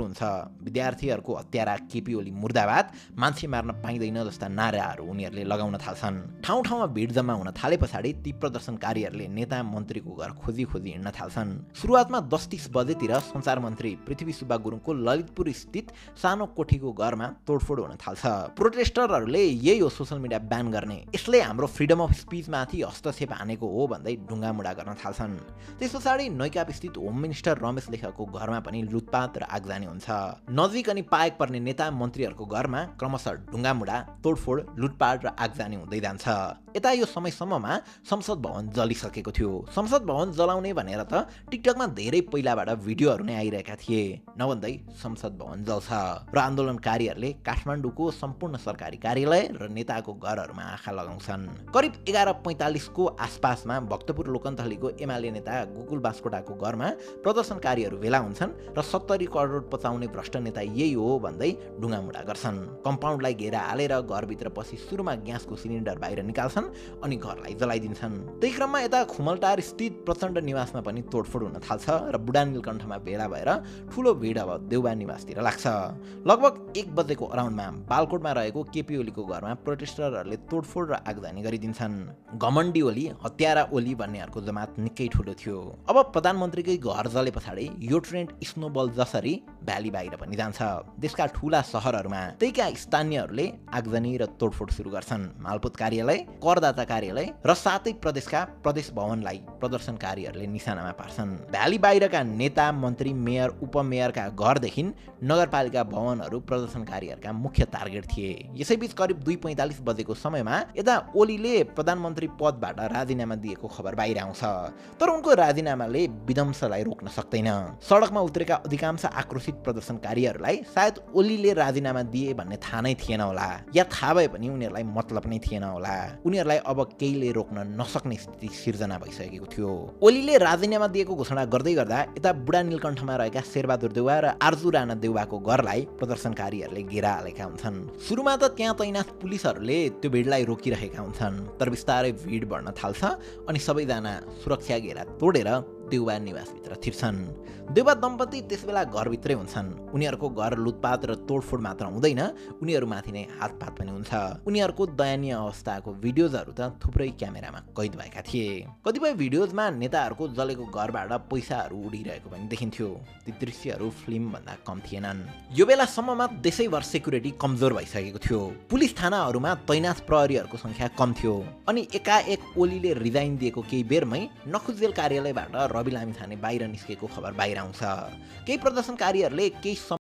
हुन्छ। विद्यार्थीहरूको हत्यारा केपी ओली मुर्दाबाद, मान्छे मार्न पाइँदैन जस्ता नाराहरू उनीहरूले लगाउन थाल्छन्। ठाउँ ठाउँमा भिड जम्मा हुन थाले पछाडि ती प्रदर्शनकारीहरूले नेता मन्त्रीको घर खोजी खोजी हिँड्न थाल्छन्। सुरुवातमा 10:30 बजेतिर सञ्चार मन्त्री पृथ्वी सुब्बा गुरुङको ललितपुर स्थित सानो कोठीको घरमा तोडफोड हुन थाल्छ। प्रोटेस्टरहरूले यही हो सोसल मिडिया ब्यान गर्ने, यसले हाम्रो फ्रिडम अफ स्पिचमाथि हस्तक्षेप हानेको हो भन्दै ढुङ्गामुढा गर्न थाल्छन्। त्यस पछाडि नैकाप स्थित होम मिनिस्टर रमेश लेखकको घरमा पनि लुटपाट र आगजनी हुन्छ। नजिक अनि पाएक पर्ने नेता मन्त्रीहरूको घरमा क्रमशः ढुङ्गामुढा, तोडफोड, लुटपाट र आगजनी हुँदै जान्छ। यता यो समयसम्ममा संसद भवन जलिसकेको थियो। संसद भवन जलाउने भनेर त टिकटकमा धेरै पहिलाबाट भिडियोहरू नै आइरहेका थिए। नभन्दै संसद भवन जल्छ र आन्दोलनकारीहरूले काठमाडौँको सम्पूर्ण सरकारी कार्यालय र नेताको घरहरूमा आँखा लगाउँछन्। करिब 11:45 को आसपासमा भक्तपुर लोकन्थलीको एमाले नेता गोकुल बास्कोटाको घरमा प्रदर्शनकारीहरू भेला हुन्छन् र 70 करोड पचाउने भ्रष्ट नेता यही हो भन्दै ढुङ्गामुढा गर्छन्। कम्पाउन्डलाई घेरा हालेर घरभित्र पसी सुरुमा ग्यासको सिलिन्डर बाहिर निकाल्छन् अनि घरलाई जलाइदिन्छन्। त्यही क्रममा यता खुमलटार स्थित प्रचण्ड निवासमा पनि तोडफोड हुन थाल्छ र बुढा नीलकण्ठमा भेला भएर ठुलो भिड अब देउबा निवासतिर लाग्छ। लगभग 1 बजेको अराउन्डमा बालकोटमा रहेको केपी ओलीको घरमा प्रोटेस्टरहरूले तोडफोड र आगजनी गरिदिन्छन्। घमण्डी ओली, हत्यारा ओली भन्नेहरूको जमात निकै ठुलो थियो। अब प्रधानमन्त्रीकै घर जले पछाडि यो ट्रेन्ड स्नोबल जसरी भ्याली बाहिर पनि जान्छ। देशका ठुला सहरहरूमा त्यहीका स्थानीयहरूले आगजनी र तोडफोड सुरु गर्छन्। मालपोत कार्यालय, करदाता कार्यालय र सातै प्रदेशका प्रदेश भवनलाई प्रदर्शनकारीहरूले निशानामा पार्छन्। भ्याली बाहिरका नेता, मन्त्री, मेयर, उपमेयरका घरदेखि नगरपालिका भवनहरू प्रदर्शनकारीहरूका मुख्य टार्गेट थिए। यसैबीच करिब 2:45 बजेको समयमा यता ओलीले प्रधानमन्त्री पदबाट राजीनामा दिएको खबर बाहिर आउँछ। तर उनको राजीनामाले विध्वंसलाई रोक्न सक्दैन। सडकमा उत्रेका अधिकांश आक्रोशित प्रदर्शनकारीहरूलाई सायद ओलीले राजीनामा दिए भन्ने थाहा नै थिएन होला, या थाहा भए पनि उनीहरूलाई मतलब नै थिएन होला। उनीहरूलाई अब केहीले रोक्न नसक्ने स्थिति सिर्जना भइसकेको थियो। ओलीले राजीनामा दिएको घोषणा गर्दै गर्दा यता बुढा नीलकण्ठमा रहेका शेरबहादुर देउवा र आर्जु राणा देउवाको घरलाई प्रदर्शनकारीहरूले घेरा हालेका हुन्छन्। सुरुमा त त्यहाँ तैनाथ पुलिसहरूले त्यो भिडलाई रोकिरहेका हुन्छन्, तर बिस्तारै भिड बढ्न थाल्छ अनि सबैजना सुरक्षा घेरा तोडेर देउबा निवासभित्र थिर्छन्। देउबा दम्पति त्यसबेला घरभित्रै हुन्छन्। उनीहरूको घर लुटपाट र तोडफोड मात्र हुँदैन, उनीहरूमाथि नै हातपात पनि हुन्छ। उनीहरूको दयनीय अवस्थाको भिडियोजहरू त थुप्रै क्यामेरामा कैद भएका थिए। कतिपय भिडियोजमा नेताहरूको जलेको घरबाट पैसाहरू उडिरहेको पनि देखिन्थ्यो। ती दृश्यहरू फिल्मभन्दा कम थिएनन्। यो बेलासम्ममा देशैभर सेक्युरिटी कमजोर भइसकेको थियो। पुलिस थानाहरूमा तैनाथ प्रहरीहरूको सङ्ख्या कम थियो अनि एकाएक ओलीले रिजाइन दिएको केही बेरमै नखुजेल कार्यालयबाट रवि लामिछाने बाहिर निस्केको खबर बाहिर आउँछ। केही प्रदर्शनकारीहरूले केही